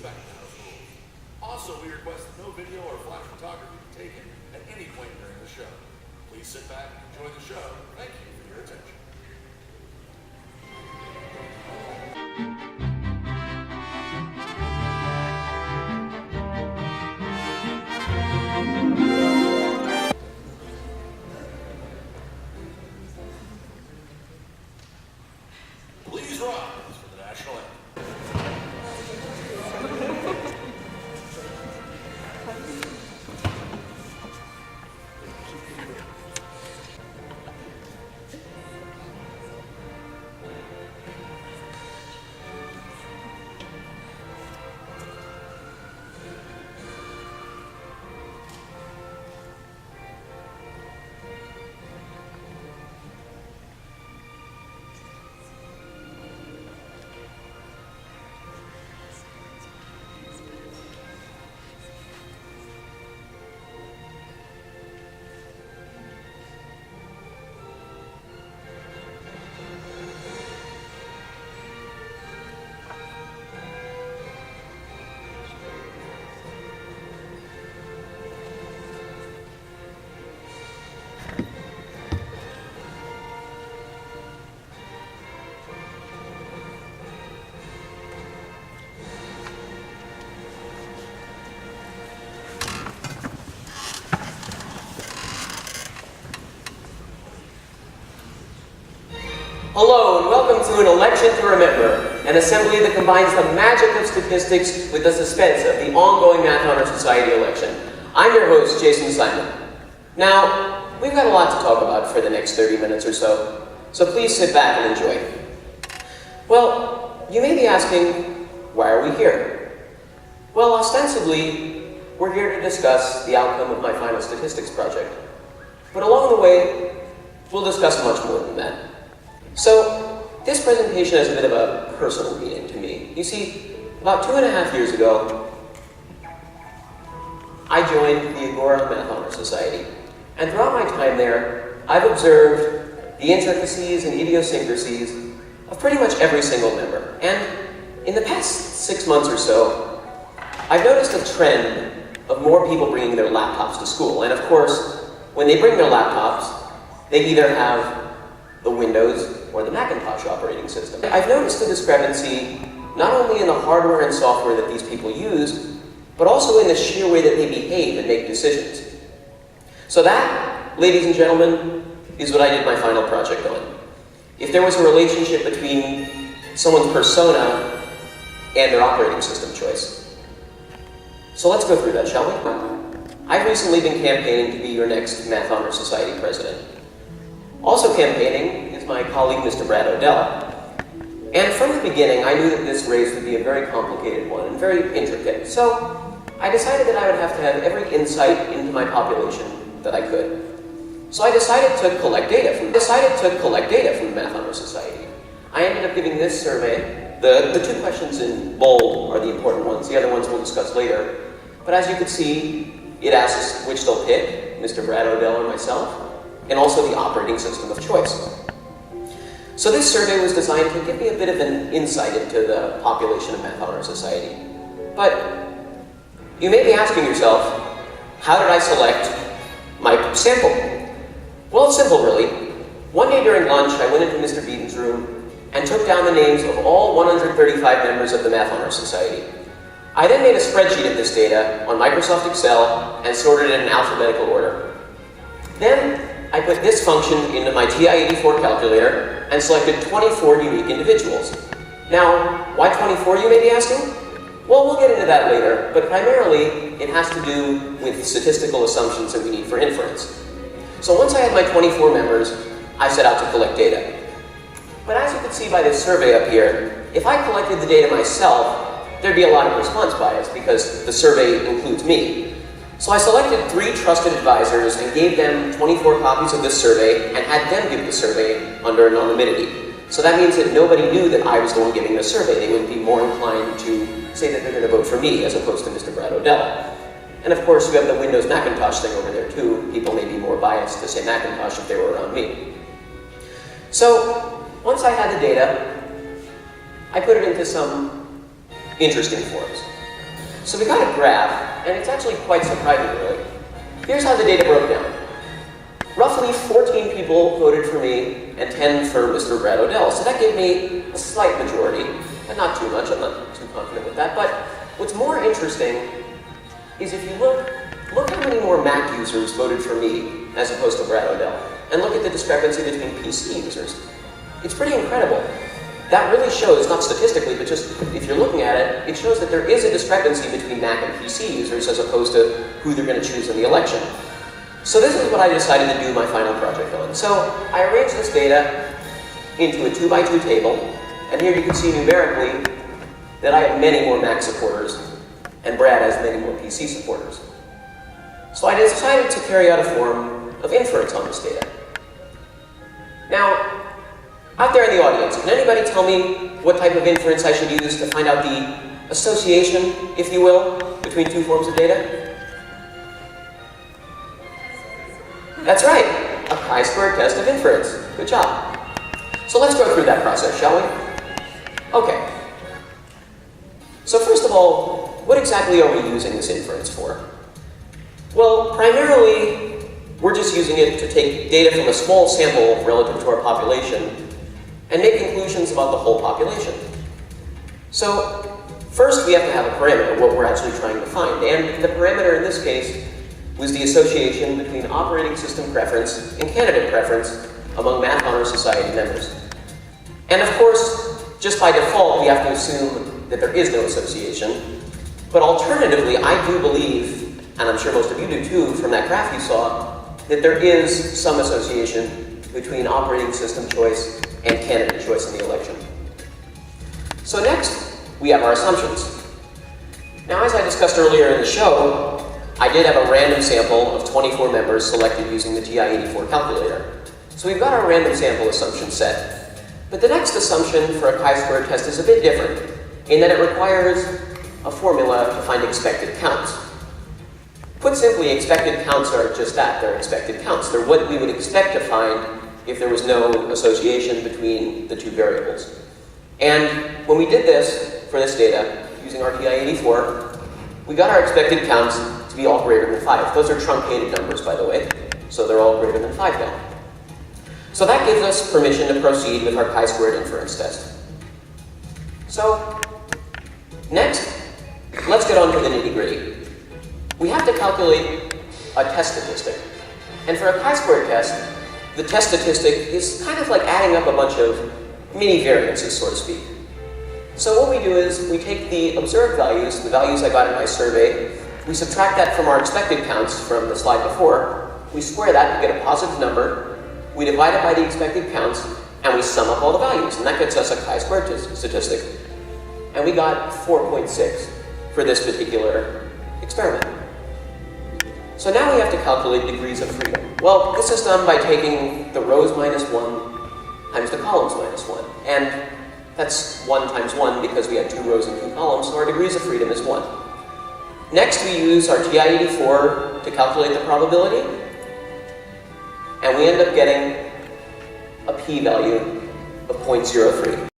respect house rules. Also, we request that no video or flash photography be taken at any point during the show. Please sit back and enjoy the show. Thank you for your attention. Please rise for the national anthem. Hello and welcome to an election to remember, an assembly that combines the magic of statistics with the suspense of the ongoing Math Honor Society election. I'm your host, Jason Simon. Now, we've got a lot to talk about for the next 30 minutes or so please sit back and enjoy. Well, you may be asking, why are we here? Well, ostensibly, we're here to discuss the outcome of my final statistics project. But along the way, we'll discuss much more than that. So, this presentation has a bit of a personal meaning to me. You see, about 2.5 years ago, I joined the Agora Math Honor Society. And throughout my time there, I've observed the intricacies and idiosyncrasies of pretty much every single member. And in the past 6 months or so, I've noticed a trend of more people bringing their laptops to school. And of course, when they bring their laptops, they either have the Windows or the Macintosh operating system. I've noticed a discrepancy not only in the hardware and software that these people use, but also in the sheer way that they behave and make decisions. So that, ladies and gentlemen, is what I did my final project on. If there was a relationship between someone's persona and their operating system choice. So let's go through that, shall we? I've recently been campaigning to be your next Math Honor Society president. Also campaigning is my colleague, Mr. Brad Odell. And from the beginning, I knew that this race would be a very complicated one and very intricate. So I decided that I would have to have every insight into my population that I could. So I decided to collect data from the Math Honor Society. I ended up giving this survey. The two questions in bold are the important ones. The other ones we'll discuss later. But as you can see, it asks which they'll pick, Mr. Brad Odell or myself, and also the operating system of choice. So this survey was designed to give me a bit of an insight into the population of Math Honor Society. But you may be asking yourself, how did I select my sample? Well, it's simple, really. One day during lunch, I went into Mr. Beaton's room and took down the names of all 135 members of the Math Honor Society. I then made a spreadsheet of this data on Microsoft Excel and sorted it in alphabetical order. Then, I put this function into my TI-84 calculator and selected 24 unique individuals. Now, why 24, you may be asking? Well, we'll get into that later, but primarily it has to do with statistical assumptions that we need for inference. So once I had my 24 members, I set out to collect data. But as you can see by this survey up here, if I collected the data myself, there'd be a lot of response bias because the survey includes me. So I selected 3 trusted advisors and gave them 24 copies of this survey and had them give the survey under anonymity. So that means that nobody knew that I was the one giving the survey. They would be more inclined to say that they're going to vote for me as opposed to Mr. Brad Odell. And of course, you have the Windows Macintosh thing over there too. People may be more biased to say Macintosh if they were around me. So once I had the data, I put it into some interesting forms. So we got a graph, and it's actually quite surprising, really. Here's how the data broke down. Roughly 14 people voted for me, and 10 for Mr. Brad Odell. So that gave me a slight majority, and not too much, I'm not too confident with that. But what's more interesting is if you look how many more Mac users voted for me as opposed to Brad Odell, and look at the discrepancy between PC users. It's pretty incredible. That really shows, not statistically, but just if you're looking at it, it shows that there is a discrepancy between Mac and PC users as opposed to who they're going to choose in the election. So this is what I decided to do my final project on. So I arranged this data into a 2x2 table, and here you can see numerically that I have many more Mac supporters, and Brad has many more PC supporters. So I decided to carry out a form of inference on this data. Now, out there in the audience, can anybody tell me what type of inference I should use to find out the association, if you will, between two forms of data? That's right, a chi-squared test of inference. Good job. So let's go through that process, shall we? Okay. So first of all, what exactly are we using this inference for? Well, primarily, we're just using it to take data from a small sample relative to our population and make conclusions about the whole population. So first we have to have a parameter, what we're actually trying to find. And the parameter in this case was the association between operating system preference and candidate preference among Math Honor Society members. And of course, just by default, we have to assume that there is no association. But alternatively, I do believe, and I'm sure most of you do too from that graph you saw, that there is some association between operating system choice and candidate choice in the election. So next, we have our assumptions. Now, as I discussed earlier in the show, I did have a random sample of 24 members selected using the TI-84 calculator. So we've got our random sample assumption set. But the next assumption for a chi-squared test is a bit different, in that it requires a formula to find expected counts. Put simply, expected counts are just that, they're expected counts. They're what we would expect to find if there was no association between the two variables. And when we did this, for this data, using our TI-84, we got our expected counts to be all greater than 5. Those are truncated numbers, by the way, so they're all greater than 5 now. So that gives us permission to proceed with our chi-squared inference test. So, next, let's get on to the nitty-gritty. We have to calculate a test statistic. And for a chi-squared test, the test statistic is kind of like adding up a bunch of mini variances, so to speak. So what we do is we take the observed values, the values I got in my survey, we subtract that from our expected counts from the slide before, we square that to get a positive number, we divide it by the expected counts, and we sum up all the values, and that gets us a chi-squared statistic. And we got 4.6 for this particular experiment. So now we have to calculate degrees of freedom. Well, this is done by taking the rows minus 1 times the columns minus 1. And that's 1 times 1 because we had 2 rows and 2 columns, so our degrees of freedom is 1. Next, we use our TI-84 to calculate the probability. And we end up getting a p-value of 0.03.